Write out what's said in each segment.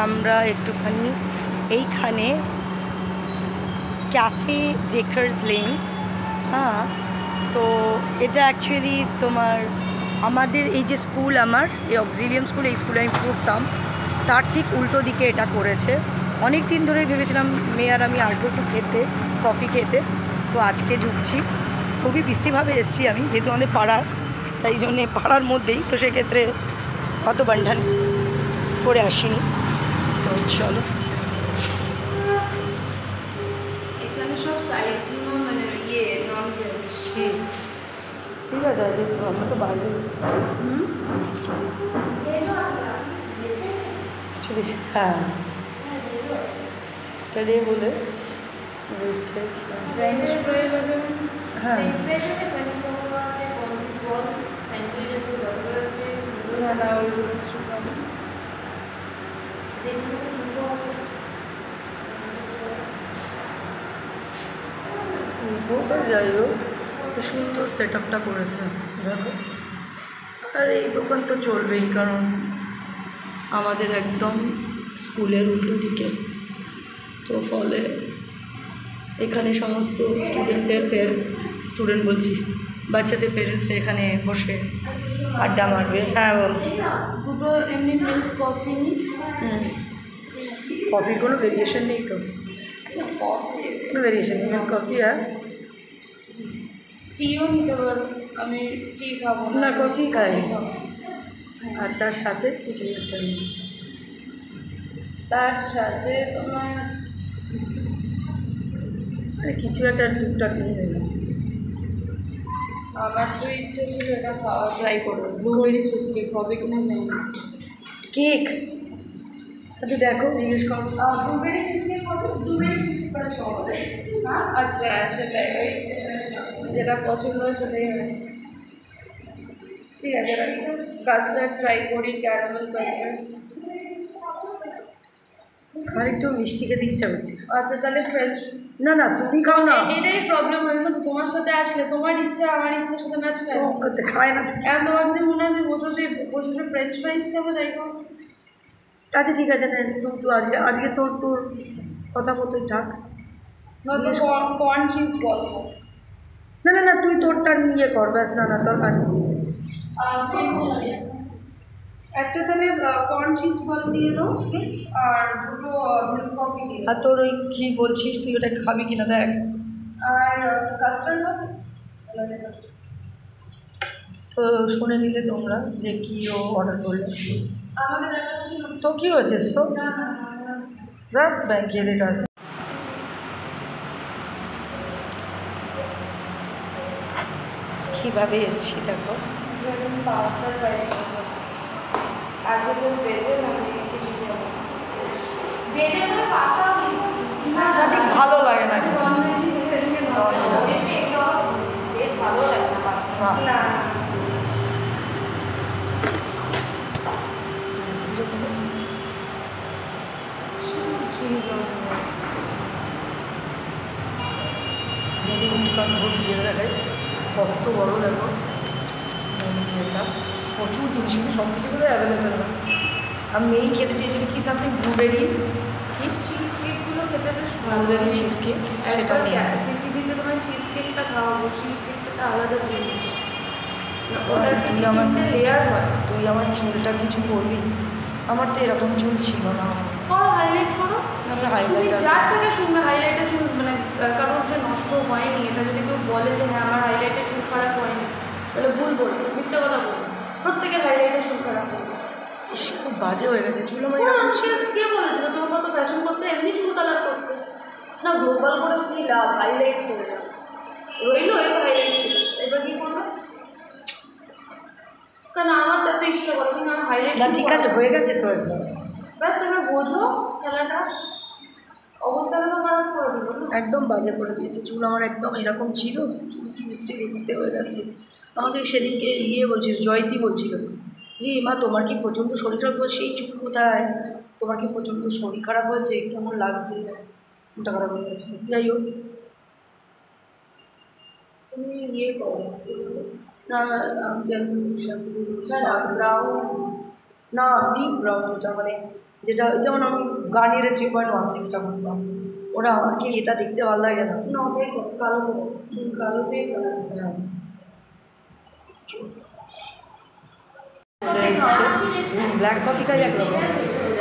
আমরা একটুখানি এইখানে ক্যাফে জেকার্স লেন, হ্যাঁ। তো এটা অ্যাকচুয়ালি তোমার আমাদের এই যে স্কুল, আমার এই অক্সিলিয়াম স্কুল, এই স্কুলে আমি পড়তাম, তার ঠিক উল্টো দিকে এটা করেছে। অনেক দিন ধরেই ভেবেছিলাম মেয়ে আর আমি আসবো একটু খেতে, কফি খেতে। তো আজকে ঢুকছি, খুবই বৃষ্টিভাবে এসেছি আমি, যেহেতু আমাদের পাড়ার, তাই জন্যে পাড়ার মধ্যেই, তো সেক্ষেত্রে অত বান্ধান করে আসিনি। তো চলো, এখানে সব সাইডস মানে ইয়ে নন ভেজ। ঠিক আছে, আজকে আমরা তো বাইরে হ্যাঁ স্যাটারডে বলে হ্যাঁ যাই হোক, সুন্দর সেট আপটা করেছে দেখো। আর এই দোকান তো চলবেই, কারণ আমাদের একদম স্কুলের উল্টো দিকে, তো ফলে এখানে সমস্ত স্টুডেন্ট বলছি, বাচ্চাদের পেরেন্টসরা এখানে বসে আড্ডা মারবে। হ্যাঁ বল। দুটো এমনি মিল্ক কফি নিই। কফির কোনো ভেরিয়েশন নেই তো? কোনো ভেরিয়েশন নেই, মিল্ক কফি। আর টিও নিতে পারো, আমি টি খাবো না, কফি খাই। আর তার সাথে কিছু একটা নেই, তার সাথে তোমার কিছু একটা টুকটাক নিয়ে নেবে। আমার তো ইচ্ছে ছিল এটা খাওয়া, ট্রাই করবো। ব্লুবেরি চিজ কেক হবে কিনা জানি না। কেক? আচ্ছা দেখো, জিজ্ঞেস করো। ব্লুবেরি চিজ কেক হবে, ব্লুবেরি চিজ কেক পাচ্ছ হবে। হ্যাঁ আচ্ছা, সেটাই ওই যেটা পছন্দ হয় সেটাই হবে। ঠিক আছে, কাস্টার্ড ট্রাই করি, ক্যারামেল কাস্টার্ড। আমার একটু মিষ্টি খেতে ইচ্ছা করছে। আচ্ছা তাহলে ফ্রেঞ্চ। না না, তুমি খাও না। এটাই প্রবলেম হয় না তো, তোমার সাথে আসলে তোমার ইচ্ছা আমার ইচ্ছার সাথে ম্যাচ খায় না। করতে খায় না। এখন তোমার যদি মনে হয় বসে ফ্রেঞ্চ ফ্রাইজ খাবে, তাই খাও। আচ্ছা ঠিক আছে, নেন তুই আজকে তোর কথা মতোই থাক। নয়তো কর্ন চিজ বল। না না না, তুই তোরটা নিয়ে কর, ব্যাস। না না, তোর কান একটা তাহলে কর্ন চিজ বল দিয়ে দাও, আর দুটো মিল্ক কফি দিয়ে। আর তোর ওই কী বলছিস, তুই ওটা খাবি কিনা দেখ। আর কাস্টার্ড হবে। তো শুনে নিলে তোমরা যে কী ও অর্ডার করলো। আমাকে দেখাচ্ছিল তো কী হয়েছে? সো না রাত ব্যাংকের কাছে কীভাবে এসছি দেখো। পাস্তা ট্রাই করবো আজকে, তো ভেজে মানে কিছু ভেজে মানে পাস্তা ঠিক ভালো লাগে না। ভেজ ভালো লাগে না পাস্তা না। দেখাই কত বড়ো দেখো এটা, প্রচুর জিনিস, কিন্তু সব কিছুগুলো অ্যাভেলেবেল না। আমি এই খেতে চেয়েছিলাম কি সামথিং ব্লুবেরি, কি চিজ কেকগুলো খেতে বেশ ব্লুবেরি চিজ কেক, সেটা নিয়ে সিসিডিতে তোমার চিজ কেকটা খাওয়াবো। চিজ কেকটা আলাদা জিনিস, তুই আমার চুলটা কিছু করবি? আমার তো এরকম চুল ছিল না। হাইলাইট করো। আমি হাইলাইট যার থেকে শুনবে হাইলাইটের চুল মানে কারোর যে নষ্ট হয়নি, এটা যদি কেউ বলে যে হ্যাঁ আমার হাইলাইটের চুল খারাপ হয়নি, তাহলে ভুল বলবে, মিথ্যে কথা বলবে। প্রত্যেকের হাইলাইটের চুল খারাপ করবে। খুব বাজে হয়ে গেছে চুল আমার এরকম ছিল। কে বলেছিল তোমার কত ফ্যাশন করতে, এমনি চুল কালার করতে না, গ্লোবাল করে কি লাভ, হাইলাইট করে না রইলো, এই হাইলাইট ছিল, এবার কি করবে? কারণ আমার তো একটা ইচ্ছা করে কিন্তু আমার হাইলাইট না, ঠিক আছে, হয়ে গেছে তো একবার, ব্যাস এবার বোঝো খেলাটা। অবস্থাটা তো খারাপ করে দিল, একদম বাজে করে দিয়েছে চুল আমার, একদম এরকম ছিল চুল, কি মিষ্টি দেখতে হয়ে গেছে। আমাকে সেদিনকে বলছিল, জয়ন্তী বলছিল যে মা তোমার কি প্রচণ্ড শরীর খারাপ হয়েছে, সেই চুল কোথায়, তোমার কি প্রচণ্ড শরীর খারাপ হয়েছে, কেমন লাগছে, চুলটা খারাপ হয়ে গেছে। যাই হোক, তুমি করো না ব্রাউন না, ডিপ ব্রাউন, যেটা মানে যেটা যেমন আমি গার্নিয়ারের 3.16টা করতাম, ওরা আমাকে এটা দেখতে ভালো লাগে না। না ওটাই করো, কালো করো, চুল কালোতেই করো। হ্যাঁ এসছে ব্ল্যাক কফি খাই একরকম,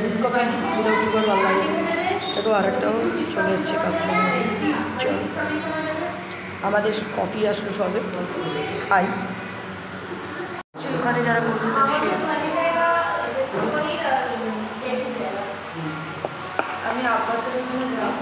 দুধ কফি উইদাউট সুগার ভালো লাগে। দেখো আরেকটাও চলে এসছে কাস্টমার। চল আমাদের কফি আসলো সবে, খাই। ওখানে যারা বলছে আমি আব্বাসের ওখানে যাব,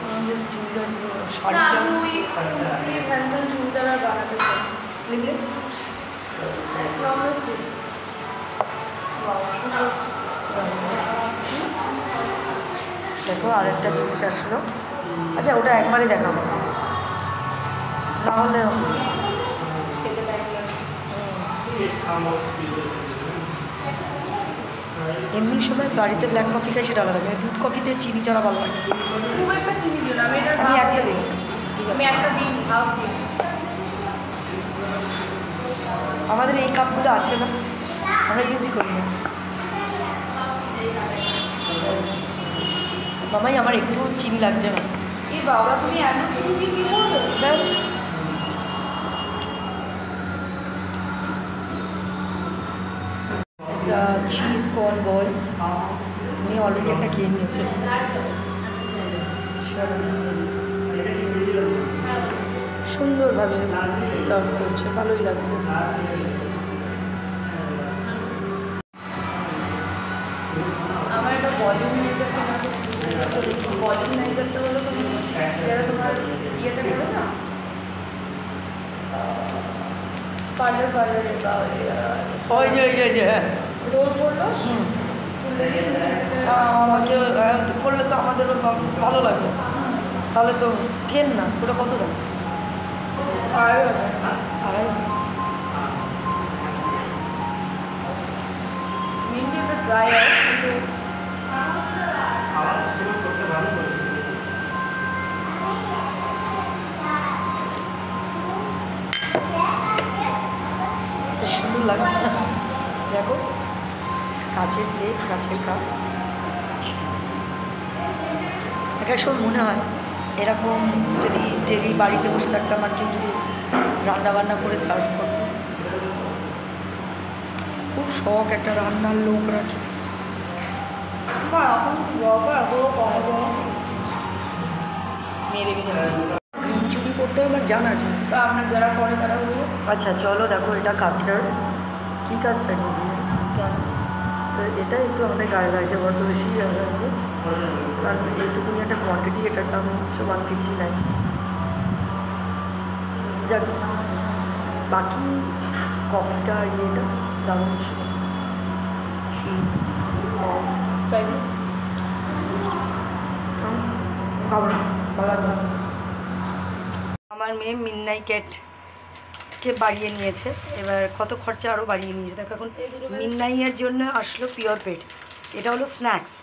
আমাদের চুড়িদার শাড়িটা স্লিভ হ্যান্ডেল চুড়িদার আর বানাতে চাই, স্লিভলেস নর্মাল স্লিভ। দেখো আরেকটা জিনিস আসলো। আচ্ছা ওটা একবারে দেখাবো, নাহলে খেতে টাইম লাগে। এমনি সময় বাড়িতে ব্ল্যাক কফি খাই সেটা আলাদা, দুধ কফিতে চিনি ছাড়া ভালো লাগে। খুব একটা চিনি দিও না, আমি এটার আমি ভাব একটা দিয়েছি। দিই, আমি একটা দিন ভাব দিয়েছি। আমাদের এই কাপগুলো আছে না, আমরা ইউজই করি না। মামাই আমার একটু চিনি লাগছে না। এই বাবা তুমি এত চিনি দিয়ে কি করবে? ব্যাস। একটা চিজ কর্ন বলস উনি অলরেডি একটা খেয়ে নিয়েছে। সুন্দরভাবে সার্ভ করছে, ভালোই লাগছে। আমার একটা ভলিউম মেজারটা ভলিউম মেজারটা হলো তুমি যারা তোমার ইয়েতে করো না, পার্লারে বা ওই যে হ্যাঁ রোল করলো চুলে দিয়ে আমাকে করলে তো আমাদেরও ভালো লাগবে। তাহলে তো কেন না, ওটা কত দাম? আড়াই। মেনলি একটা ড্রাই হয় কিন্তু সুন্দর লাগছে না? দেখো কাছের প্লেট, কাছের কাপ। এক এক সময় মনে হয় এরকম যদি ডেলি বাড়িতে বসে থাকতাম আর কেউ যদি রান্নাবান্না করে সার্ভ করতো। খুব শখ একটা রান্নার লোক রাখি। এখন দরকার পুরো কমাবো। মেরে যাচ্ছি। গ্রিন চিলি করতে আমার জানা আছে। তো আপনার যারা করে তারা বলবো। আচ্ছা চলো দেখো, এটা কাস্টার্ড। কী কাস্টার্ড নিয়েছি? তো এটা একটু আমাদের গায়ে লাগছে, বড্ড বেশি গায়ে লাগছে, কারণ এইটুকুনি একটা কোয়ান্টিটি, এটার দাম হচ্ছে 159। যাক, বাকি কফিটা ইয়েটা দারুণ ছিল। চিজ খাবো না, ভালো লাগবে না। আমার মেয়ে মিডনাইট ক্যাটকে বাড়িয়ে নিয়েছে, এবার কত খরচা আরও বাড়িয়ে নিয়েছে। দেখো এখন মিডনাইটের জন্য আসলো পিওর পেট। এটা হলো স্ন্যাক্স,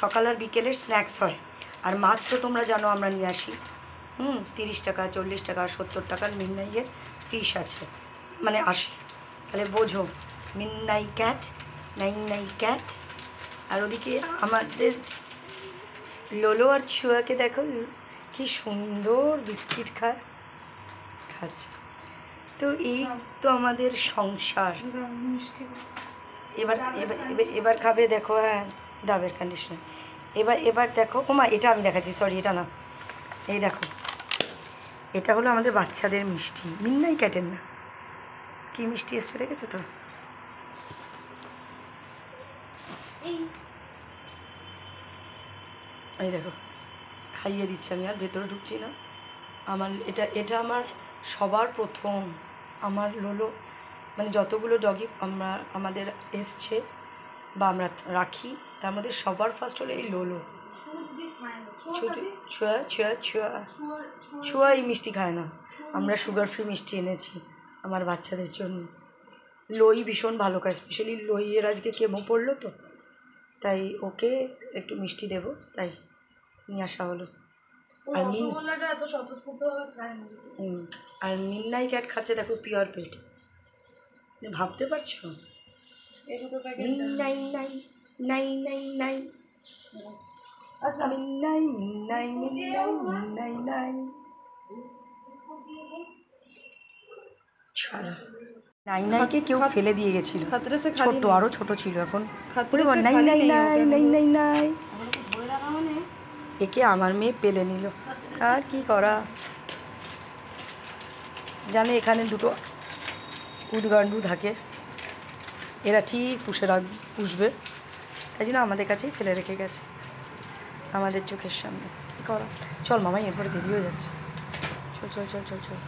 সকাল আর বিকেলের স্ন্যাক্স হয়। আর মাছ তো তোমরা জানো আমরা নিয়ে আসি, 30 টাকা 40 টাকা 70 টাকার মিডনাইটের ফিশ আছে, মানে আসে। তাহলে বোঝো মিডনাইট ক্যাট, নাইট ক্যাট। আর ওদিকে আমাদের লোলো আর ছুয়াকে দেখো কি সুন্দর বিস্কিট খাচ্ছে। তো এই তো আমাদের সংসার। এবার এবার এবার খাবে দেখো, হ্যাঁ ডাবের কন্ডিশনার। এবার দেখো, ওমা এটা আমি দেখাচ্ছি, সরি এটা না, এই দেখো এটা হলো আমাদের বাচ্চাদের মিষ্টি, মিডনাইট ক্যাটের না। কী মিষ্টি এসছে দেখেছো তো? এই দেখো খাইয়ে দিচ্ছি, আমি আর ভেতরে ঢুকছি না। আমার এটা আমার সবার প্রথম, আমার লোলো, মানে যতগুলো ডগি আমাদের এসছে বা আমরা রাখি তার মধ্যে সবার ফার্স্ট হলো এই লোলো। ছুয়া এই মিষ্টি খায় না, আমরা সুগার ফ্রি মিষ্টি এনেছি আমার বাচ্চাদের জন্য। লই ভীষণ ভালো খায়, স্পেশালি লইয়ের আজকে কেমো পড়লো তো, তাই ওকে একটু মিষ্টি দেবো, তাই নিয়ে আসা হলো। আর আর মিডনাইট ক্যাট খাচ্ছে দেখো পিওর পেট, ভাবতে পারছো? মিডনাইট নাই নাই নাই আচ্ছা আমি নাই নাই নাই নাই নাই চলো নাই নাইকে কেউ ফেলে দিয়ে গেছিল, খাতরে সে খালি ছোট নেই। আরো ছোট ছিল, এখন খাতরে ওরে সে নাই খালি নাই নেই, নাই ওকে নাই আমি নাই নাই ধরে রাখা মানে একে আমার মেয়ে পেলে নিল, আর কি করা জানে। এখানে দুটো উদ্গান্ডু থাকে, এরা ঠিক পুষবে, তাই জন্য আমাদের কাছেই ফেলে রেখে গেছে, আমাদের চোখের সামনে। কী করা, চল মামাই, এরপরে দেরি হয়ে যাচ্ছে, চল চল চল চল চল।